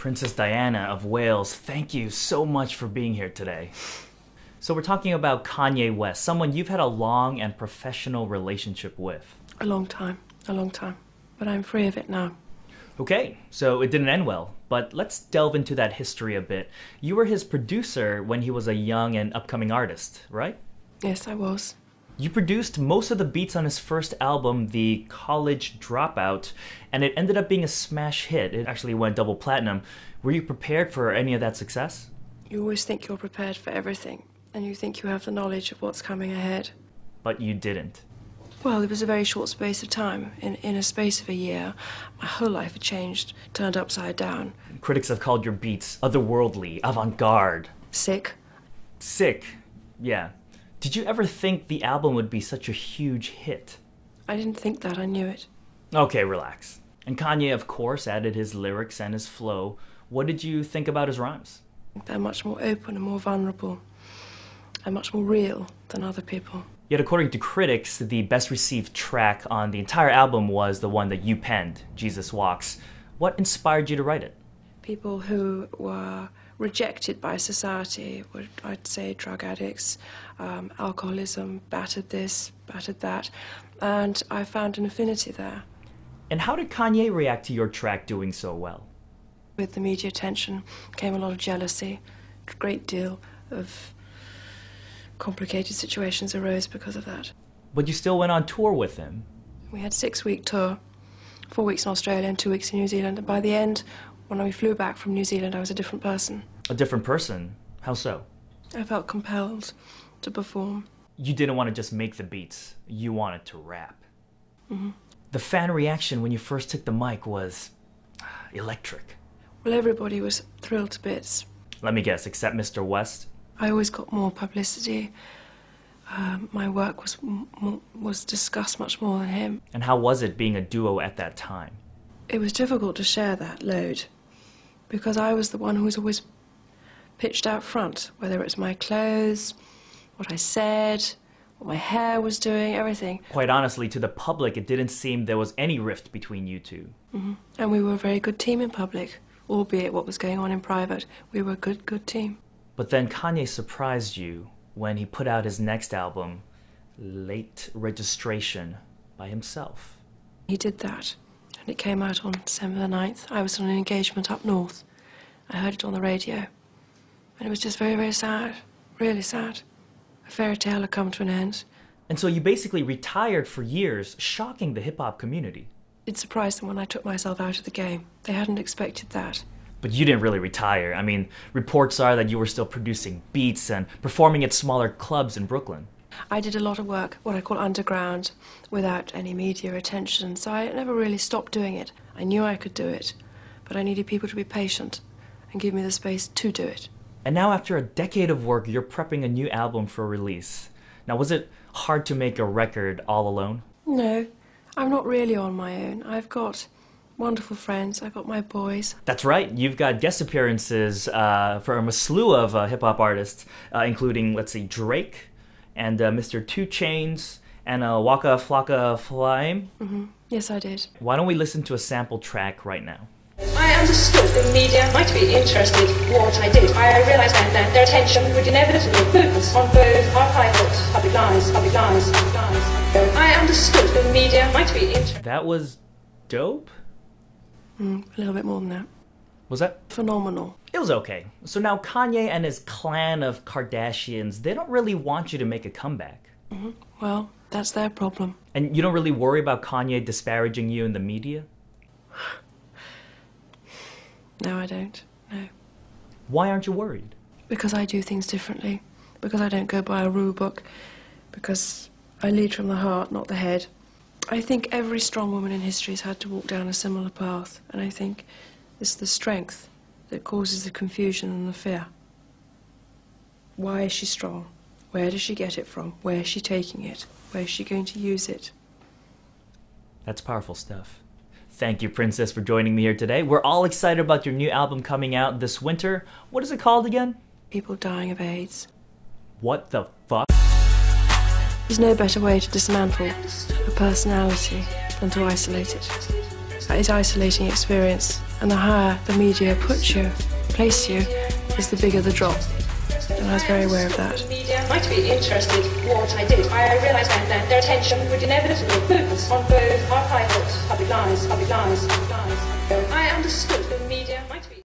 Princess Diana of Wales, thank you so much for being here today. So we're talking about Kanye West, someone you've had a long and professional relationship with. A long time. But I'm free of it now. Okay, so it didn't end well, but let's delve into that history a bit. You were his producer when he was a young and upcoming artist, right? Yes, I was. You produced most of the beats on his first album, The College Dropout, and it ended up being a smash hit. It actually went double platinum. Were you prepared for any of that success? You always think you're prepared for everything, and you think you have the knowledge of what's coming ahead. But you didn't. Well, it was a very short space of time. In a space of a year, my whole life had changed, turned upside down. Critics have called your beats otherworldly, avant-garde. Sick. Sick, yeah. Did you ever think the album would be such a huge hit? I didn't think that, I knew it. Okay, relax. And Kanye, of course, added his lyrics and his flow. What did you think about his rhymes? They're much more open and more vulnerable, and much more real than other people. Yet according to critics, the best received track on the entire album was the one that you penned, Jesus Walks. What inspired you to write it? People who were rejected by society, I'd say drug addicts, alcoholism, battered this, battered that, and I found an affinity there. And how did Kanye react to your track doing so well? With the media attention came a lot of jealousy, a great deal of complicated situations arose because of that. But you still went on tour with him. We had a 6-week tour, 4 weeks in Australia and 2 weeks in New Zealand, and by the end, when we flew back from New Zealand, I was a different person. A different person? How so? I felt compelled to perform. You didn't want to just make the beats, you wanted to rap. Mm-hmm. The fan reaction when you first took the mic was electric. Well, everybody was thrilled to bits. Let me guess, except Mr. West? I always got more publicity. My work was discussed much more than him. And how was it being a duo at that time? It was difficult to share that load, because I was the one who was always pitched out front, whether it was my clothes, what I said, what my hair was doing, everything. Quite honestly, to the public, it didn't seem there was any rift between you two. Mm-hmm. And we were a very good team in public, albeit what was going on in private. We were a good team. But then Kanye surprised you when he put out his next album, Late Registration, by himself. He did that, and it came out on December the 9th. I was on an engagement up north. I heard it on the radio, and it was just very, very sad, really sad. A fairy tale had come to an end. And so you basically retired for years, shocking the hip-hop community. It surprised them when I took myself out of the game. They hadn't expected that. But you didn't really retire. I mean, reports are that you were still producing beats and performing at smaller clubs in Brooklyn. I did a lot of work, what I call underground, without any media attention, so I never really stopped doing it. I knew I could do it, but I needed people to be patient and give me the space to do it. And now after a decade of work, you're prepping a new album for release. Now, was it hard to make a record all alone? No, I'm not really on my own. I've got wonderful friends. I've got my boys. That's right. You've got guest appearances from a slew of hip-hop artists, including, let's see, Drake and Mr. 2 Chainz and Waka Flocka Flame. Mm-hmm. Yes, I did. Why don't we listen to a sample track right now? I understood the media might be interested in what I did. I realised then that their attention would inevitably focus on both archival public lies, public lies, public lies. I understood the media might be interested. That was dope? A little bit more than that. Was that? Phenomenal. It was okay. So now Kanye and his clan of Kardashians, they don't really want you to make a comeback. Mm-hmm. Well, that's their problem. And you don't really worry about Kanye disparaging you in the media? No, I don't. No. Why aren't you worried? Because I do things differently. Because I don't go by a rule book. Because I lead from the heart, not the head. I think every strong woman in history has had to walk down a similar path, and I think it's the strength that causes the confusion and the fear. Why is she strong? Where does she get it from? Where is she taking it? Where is she going to use it? That's powerful stuff. Thank you, Princess, for joining me here today. We're all excited about your new album coming out this winter. What is it called again? People dying of AIDS. What the fuck? There's no better way to dismantle a personality than to isolate it. That is isolating experience, and the higher the media puts you, place you, is the bigger the drop. And I was very aware of that. The media might be interested in what I did. I realised then that their attention would inevitably focus on both archival public lies, public lies, public lies. I understood the media might be